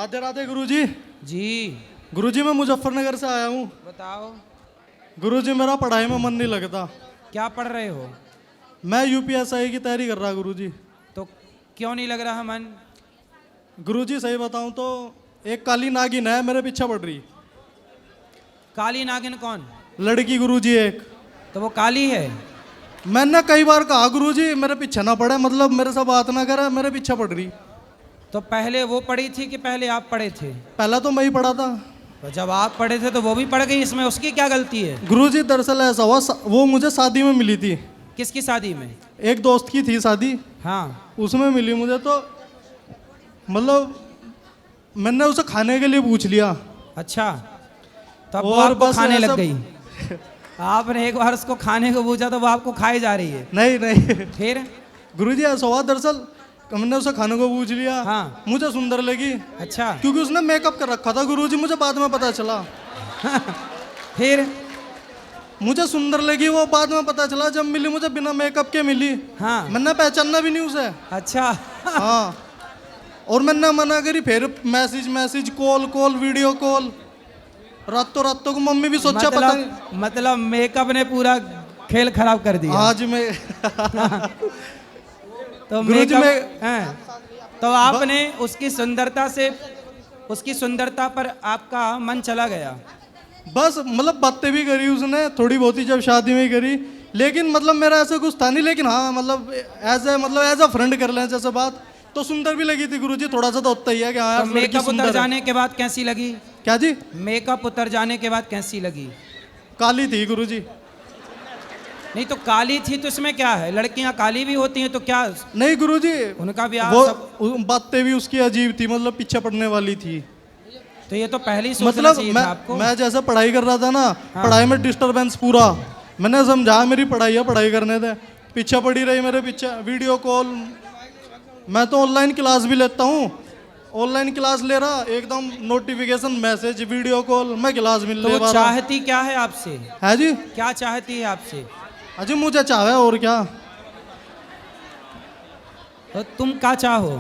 राधे राधे गुरुजी। जी गुरुजी मैं मुजफ्फरनगर से आया हूँ। बताओ, गुरुजी मेरा पढ़ाई में मन नहीं लगता। क्या पढ़ रहे हो? मैं यूपीएसआई की तैयारी कर रहा गुरुजी। तो क्यों नहीं लग रहा मन? गुरुजी सही बताऊँ तो एक काली नागिन है मेरे पीछे पड़ रही। काली नागिन कौन? लड़की गुरुजी एक। तो वो काली है? मैंने कई बार कहा गुरुजी मेरे पीछे ना पड़े, मतलब मेरे से बात ना करे, मेरे पीछे पड़ रही। तो पहले वो पढ़ी थी कि पहले आप पढ़े थे? पहला तो मैं ही पढ़ा था। तो जब आप पढ़े थे तो वो भी पढ़ गई, इसमें उसकी क्या गलती है? गुरुजी दरअसल ऐसा हुआ, वो मुझे शादी में मिली थी। किसकी शादी में? एक दोस्त की थी शादी, हाँ। उसमें मिली मुझे। तो मतलब मैंने उसे खाने के लिए पूछ लिया। अच्छा, तब वो और आपको बस खाने ऐसा- लग गई। आपने एक बार उसको खाने को पूछा तो वो आपको खाए जा रही है। नहीं नहीं फिर? गुरुजी ऐसा हुआ, दरअसल मैंने उसे खाने को पूछ लिया। हाँ। मुझे सुंदर लगी अच्छा। क्योंकि उसने मेकअप कर रखा था गुरुजी, मुझे बाद में पता चला। फिर? मुझे सुंदर लगी वो, बाद में पता चला जब मिली मुझे बिना मेकअप के मिली। हाँ। मैंने पहचानना भी नहीं उसे। अच्छा। हाँ, और मैंने मना करी, फिर मैसेज कॉल वीडियो कॉल, रातों को मम्मी भी सोचा पता नहीं। मतलब मेकअप ने पूरा खेल खराब कर दिया। आज मैं तो गुरुजी मेकअप हैं। तो आपने उसकी सुंदरता पर आपका मन चला गया। बस मतलब बातें भी करी उसने थोड़ी बहुत ही, जब शादी में ही करी, लेकिन मतलब मेरा ऐसा कुछ था नहीं। लेकिन हाँ मतलब एज अ फ्रेंड कर लें जैसे बात, तो सुंदर भी लगी थी गुरुजी। थोड़ा सा तो होता ही है कि हाँ यार तो लड़की मेकअप सुंदर उतर है। जाने के बाद कैसी लगी? क्या जी? मेकअप उतर जाने के बाद कैसी लगी? काली थी गुरुजी। नहीं तो काली थी तो इसमें क्या है? लड़कियां काली भी होती हैं तो क्या? नहीं गुरुजी, उनका ब्याह वो सब। बातें भी उसकी अजीब थी, मतलब पीछे पड़ने वाली थी। तो ये तो पहले ही सोचना मतलब चाहिए था आपको। मैं जैसे पढ़ाई कर रहा था ना, हाँ। पढ़ाई में डिस्टरबेंस पूरा। मैंने समझा मेरी पढ़ाई है, पढ़ाई करने दे। पीछे पड़ी रही मेरे पीछे, वीडियो कॉल। मैं तो ऑनलाइन क्लास भी लेता हूँ, ऑनलाइन क्लास ले रहा, एकदम नोटिफिकेशन मैसेज वीडियो कॉल, मैं क्लास मिल तो ले वो पा रहा। चाहती क्या है आपसे? है जी? क्या चाहती है आपसे? अजी मुझे चाहे और क्या। तो तुम क्या चाहो?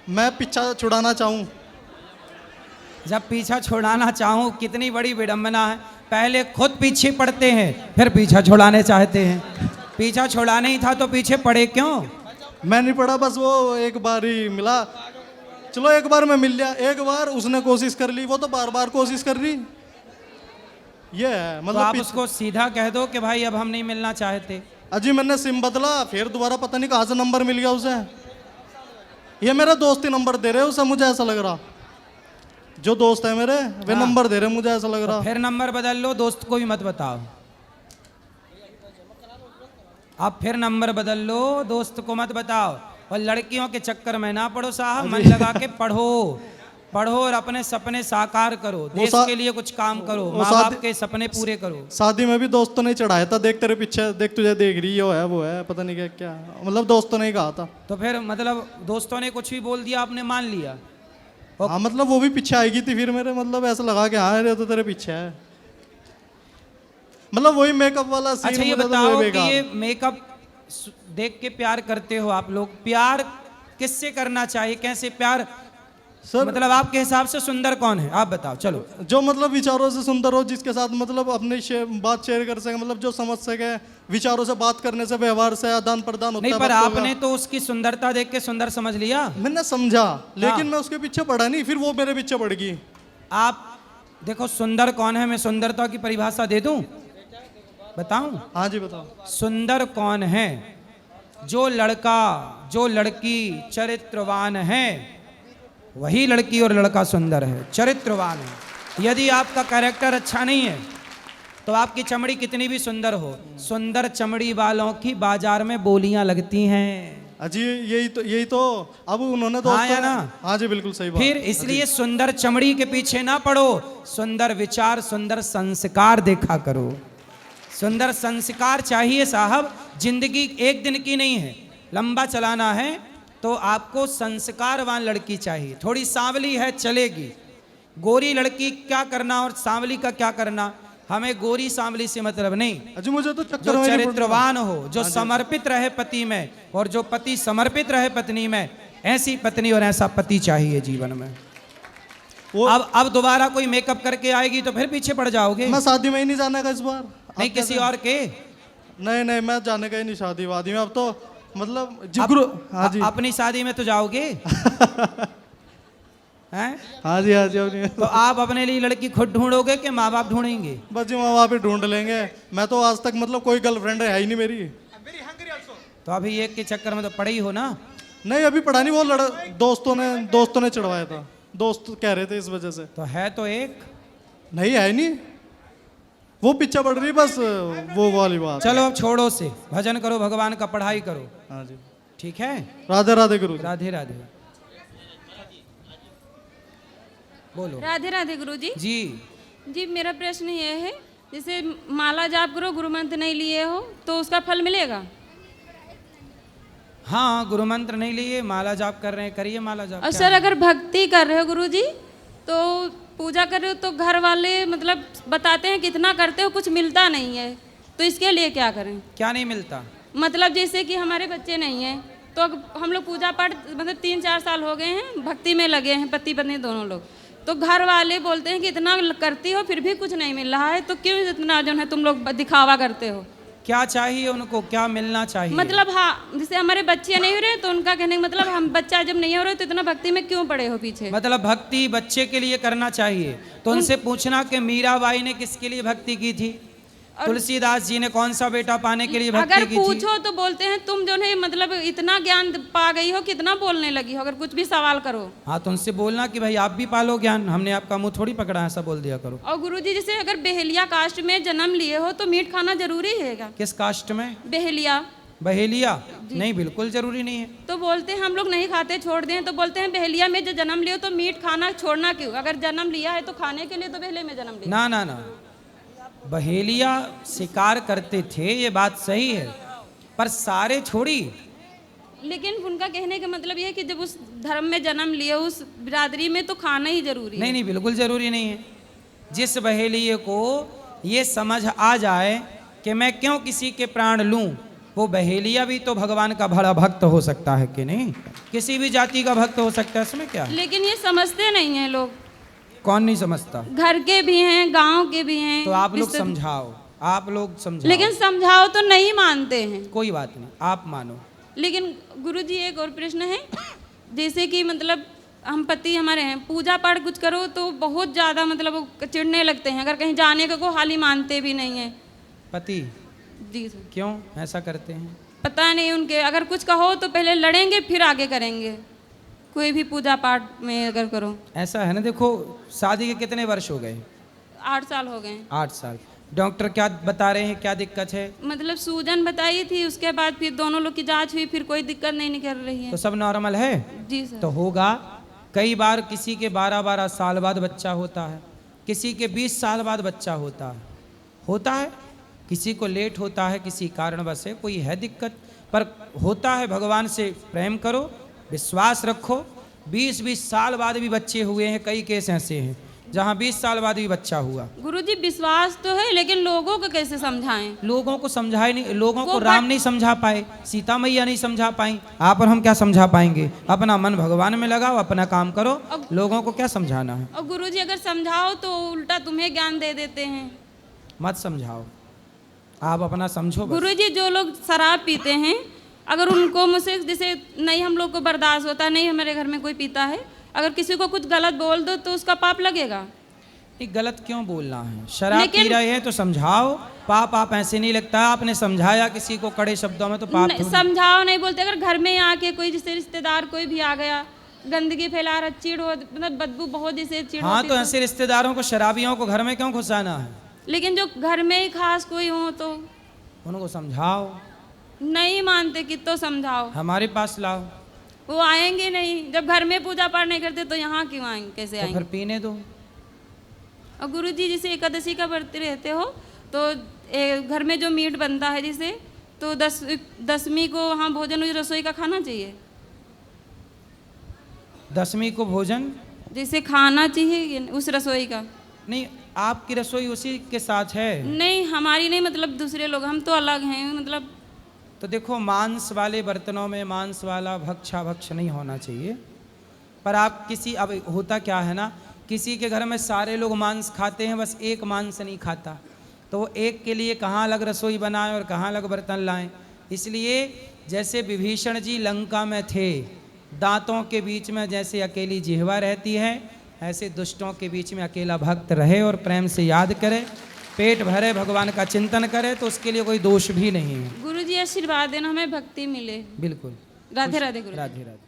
मैं पीछा छुड़ाना चाहूँ। जब पीछा छुड़ाना चाहूं, कितनी बड़ी विडंबना है। पहले खुद पीछे पड़ते हैं फिर पीछा छुड़ाने चाहते हैं। पीछा छुड़ाने ही था तो पीछे पड़े क्यों? मैं नहीं पढ़ा, बस वो एक बार ही मिला। चलो एक बार मैं मिल लिया, एक बार उसने कोशिश कर ली, वो तो बार बार कोशिश कर रही। ये है तो मतलब आप उसको सीधा कह दो कि भाई अब हम नहीं मिलना चाहते। अजी मैंने सिम बदला, फिर दोबारा पता नहीं कहाँ से नंबर मिल गया उसे। ये मेरा दोस्त ही नंबर दे रहे उसे, मुझे ऐसा लग रहा। जो दोस्त है मेरे वे हाँ। नंबर दे रहे, मुझे ऐसा लग रहा। फिर नंबर बदल लो, दोस्त को भी मत बताओ। अब फिर नंबर बदल लो, दोस्त को मत बताओ। और लड़कियों के चक्कर में ना पढ़ो साहब, मन लगा के पढ़ो और अपने सपने साकार करो। देश के लिए कुछ काम करो, माँ बाप के सपने पूरे करो। शादी में भी दोस्तों ने चढ़ाया था, देख तेरे पीछे, देख तुझे देख रही है, वो है पता नहीं क्या क्या, मतलब दोस्तों ने ही कहा था। तो फिर मतलब दोस्तों ने कुछ भी बोल दिया, आपने मान लिया? हाँ मतलब वो भी पीछे आएगी थी फिर मेरे, मतलब ऐसा लगा कि हाँ तो तेरे पीछे है, मतलब वही मेकअप वाला सीन। अच्छा ये मुझे तो बताओ वही कि बेकार। ये मेकअप देख के प्यार करते हो आप लोग? प्यार किससे करना चाहिए, कैसे प्यार? सर मतलब आपके हिसाब से सुंदर कौन है, आप बताओ। चलो, जो मतलब विचारों से सुंदर हो, जिसके साथ मतलब अपने बात शेयर कर सके, मतलब जो समझ सके, विचारों से बात करने से, व्यवहार से आदान प्रदान होता नहीं है पर बातों का। आपने तो उसकी सुंदरता देख के सुंदर समझ लिया। मैंने समझा, लेकिन हाँ। मैं उसके पीछे पड़ा नहीं, फिर वो मेरे पीछे पड़ गई। आप देखो सुंदर कौन है, मैं सुंदरता की परिभाषा दे दूं, बताऊं? हाँ जी बताओ। सुंदर कौन है? जो लड़का जो लड़की चरित्रवान है, वही लड़की और लड़का सुंदर है, चरित्रवान है। यदि आपका कैरेक्टर अच्छा नहीं है तो आपकी चमड़ी कितनी भी सुंदर हो, सुंदर चमड़ी वालों की बाजार में बोलियां लगती हैं। अजी यही तो अब उन्होंने तो हाँ या ना? हाँ जी बिल्कुल सही बात। फिर इसलिए सुंदर चमड़ी के पीछे ना पड़ो, सुंदर विचार, सुंदर संस्कार देखा करो। सुंदर संस्कार चाहिए साहब, जिंदगी एक दिन की नहीं है, लंबा चलाना है तो आपको संस्कारवान लड़की चाहिए। थोड़ी सांवली है चलेगी, गोरी लड़की क्या करना और सांवली का क्या करना, हमें गोरी सांवली से मतलब नहीं। अजी मुझे तो चक्कर जो में नहीं पड़ता। चरित्रवान हो, जो समर्पित रहे पति में, और जो पति समर्पित रहे पत्नी में, ऐसी पत्नी और ऐसा पति चाहिए जीवन में। वो अब दोबारा कोई मेकअप करके आएगी तो फिर पीछे पड़ जाओगे। मैं शादी में ही नहीं जाने का इस बार। नहीं किसी और के नहीं नहीं, मैं जाने का ही नहीं शादी वादी में। अब तो मतलब जिगरू। हाँ जी अपनी शादी में तो जाओगे हैं? हाँ जी हाँ जी अपनी। तो आप अपने लिए लड़की खुद ढूंढोगे कि माँ बाप ढूंढेंगे? बस जी माँ बाप ही ढूंढ लेंगे। मैं तो आज तक मतलब कोई गर्लफ्रेंड है ही नहीं मेरी। तो अभी एक के चक्कर में तो पड़े ही हो ना। नहीं अभी पढ़ा नहीं, वो दोस्तों ने चढ़वाया था। दोस्त कह रहे थे इस वजह से। तो है तो एक। नहीं है ही नहीं, वो पीछे पड़ रही बस, वो वाली बात। चलो अब छोड़ो से, भजन करो, भगवान का पढ़ाई करो। हाँ जी ठीक है, राधे राधे गुरु। राधे राधे। बोलो। राधे राधे गुरुजी। जी जी मेरा प्रश्न ये है, जैसे माला जाप करो, गुरु मंत्र नहीं लिए हो तो उसका फल मिलेगा? हाँ, गुरु मंत्र नहीं लिए, माला जाप कर रहे हैं, करिए माला जाप। और क्या सर है? अगर भक्ति कर रहे हो गुरुजी, तो पूजा कर रहे हो तो घर वाले मतलब बताते हैं कितना करते हो, कुछ मिलता नहीं है, तो इसके लिए क्या करें? क्या नहीं मिलता? मतलब जैसे कि हमारे बच्चे नहीं हैं, तो हम लोग पूजा पाठ मतलब 3-4 साल हो गए हैं, भक्ति में लगे हैं, पति पत्नी दोनों लोग, तो घर वाले बोलते हैं कि इतना करती हो फिर भी कुछ नहीं मिल रहा है, तो क्यों इतना जो है तुम लोग दिखावा करते हो? क्या चाहिए उनको, क्या मिलना चाहिए? मतलब हाँ, जैसे हमारे बच्चे नहीं हो रहे तो उनका कहने का मतलब हम बच्चा जब नहीं हो रहे तो इतना भक्ति में क्यों पड़े हो पीछे? मतलब भक्ति बच्चे के लिए करना चाहिए, तो उनसे पूछना कि मीराबाई ने किसके लिए भक्ति की थी, तुलसीदास जी ने कौन सा बेटा पाने के लिए भक्ति अगर की थी? पूछो तो बोलते हैं तुम जो है मतलब इतना ज्ञान पा गई हो, कितना बोलने लगी हो, अगर कुछ भी सवाल करो। हाँ, तो उनसे बोलना कि भाई आप भी पालो ज्ञान, हमने आपका मुंह थोड़ी पकड़ा है, ऐसा बोल दिया करो। और गुरुजी जैसे अगर बेहलिया कास्ट में जन्म लिए हो तो मीट खाना जरूरी है क्या? किस कास्ट में? बेहलिया। बहेलिया? नहीं, बिल्कुल जरूरी नहीं है। तो बोलते हैं हम लोग नहीं खाते, छोड़ दें, तो बोलते हैं बेहलिया में जो जन्म लियो तो मीट खाना छोड़ना क्यों? अगर जन्म लिया है तो खाने के लिए, तो बेहले में जन्म लिया। ना ना ना, बहेलिया शिकार करते थे, ये बात सही है, पर सारे छोड़ी। लेकिन उनका कहने का मतलब ये है कि जब उस धर्म में जन्म लिए, उस बिरादरी में, तो खाना ही जरूरी है। नहीं नहीं, बिल्कुल जरूरी नहीं है। जिस बहेलिये को ये समझ आ जाए कि मैं क्यों किसी के प्राण लूं, वो बहेलिया भी तो भगवान का बड़ा भक्त हो सकता है कि नहीं? किसी भी जाति का भक्त हो सकता है, इसमें क्या है? लेकिन ये समझते नहीं है लोग। कौन नहीं समझता? घर के भी हैं, गांव के भी हैं। तो आप लोग रिश्ते- समझाओ, आप लोग समझाओ। लेकिन समझाओ तो नहीं मानते हैं। कोई बात नहीं, आप मानो। लेकिन गुरुजी एक और प्रश्न है, जैसे कि मतलब हम पति हमारे हैं, पूजा पाठ कुछ करो तो बहुत ज़्यादा मतलब वो चिढ़ने लगते हैं, अगर कहीं जाने का को हाल ही मानते भी नहीं है। पति जी सर। क्यों ऐसा करते हैं? पता नहीं उनके, अगर कुछ कहो तो पहले लड़ेंगे फिर आगे करेंगे, कोई भी पूजा पाठ में अगर करो। ऐसा है ना, देखो शादी के कितने वर्ष हो गए? 8 साल हो गए। 8 साल। डॉक्टर क्या बता रहे हैं, क्या दिक्कत है? मतलब सूजन बताई थी, उसके बाद फिर दोनों लोग की जांच हुई, फिर कोई दिक्कत नहीं निकल रही है। तो सब नॉर्मल है? जी सर। तो होगा। कई बार किसी के 12-12 साल बाद बच्चा होता है, किसी के 20 साल बाद बच्चा होता है, किसी को लेट होता है, किसी कारणवश है, कोई है दिक्कत, पर होता है। भगवान से प्रेम करो, विश्वास रखो। 20-20 साल बाद भी बच्चे हुए हैं, कई केस ऐसे हैं जहाँ 20 साल बाद भी बच्चा हुआ। गुरुजी विश्वास तो है, लेकिन लोगों को कैसे समझाएं? लोगों को समझाए नहीं, लोगों को वो राम नहीं समझा पाए, सीता मैया नहीं समझा पाई, आप और हम क्या समझा पाएंगे? अपना मन भगवान में लगाओ, अपना काम करो, लोगों को क्या समझाना है? और गुरुजी अगर समझाओ तो उल्टा तुम्हें ज्ञान दे देते हैं। मत समझाओ, आप अपना समझो बस। गुरुजी जो लोग शराब पीते हैं, अगर उनको मुझसे जैसे नहीं हम लोग को बर्दाश्त होता, नहीं हमारे घर में कोई पीता है, अगर किसी को कुछ गलत बोल दो तो उसका पाप लगेगा। ये गलत क्यों बोलना है? शराब पी लेकिन- रहे हैं तो समझाओ, पाप ऐसे नहीं लगता। आपने समझाया किसी को कड़े शब्दों में तो पाप थोड़ी। समझाओ नहीं बोलते, अगर घर में आके कोई जैसे रिश्तेदार कोई भी आ गया, गंदगी फैला रहा, चिड़ हो, मतलब बदबू बहुत जैसे चिड़ हाँ, होती तो ऐसे रिश्तेदारों को, शराबियों को घर में क्यों घुसाना है? लेकिन जो घर में ही खास कोई हो तो उनको समझाओ, नहीं मानते, कि तो समझाओ। हमारे पास लाओ, वो आएंगे नहीं, जब घर में पूजा पाठ नहीं करते तो यहाँ क्यों आएंगे, कैसे तो फिर आएंगे? पीने दो। और गुरुजी जैसे एकादशी का व्रत रहते हो तो घर में जो मीट बनता है जिसे, तो 10वीं को वहाँ भोजन उस रसोई का खाना चाहिए। 10वीं को भोजन जैसे खाना चाहिए उस रसोई का। नहीं, आपकी रसोई उसी के साथ है। नहीं हमारी नहीं, मतलब दूसरे लोग, हम तो अलग हैं मतलब। तो देखो, मांस वाले बर्तनों में मांस वाला भक्ष नहीं होना चाहिए। पर आप किसी, अब होता क्या है ना किसी के घर में सारे लोग मांस खाते हैं, बस एक मांस नहीं खाता, तो वो एक के लिए कहाँ अलग रसोई बनाएं और कहाँ अलग बर्तन लाएं। इसलिए जैसे विभीषण जी लंका में थे, दांतों के बीच में जैसे अकेली जिह्वा रहती है, ऐसे दुष्टों के बीच में अकेला भक्त रहे और प्रेम से याद करे, पेट भरे, भगवान का चिंतन करे, तो उसके लिए कोई दोष भी नहीं है। गुरु जी आशीर्वाद देना, हमें भक्ति मिले। बिल्कुल। राधे राधे गुरु। राधे राधे।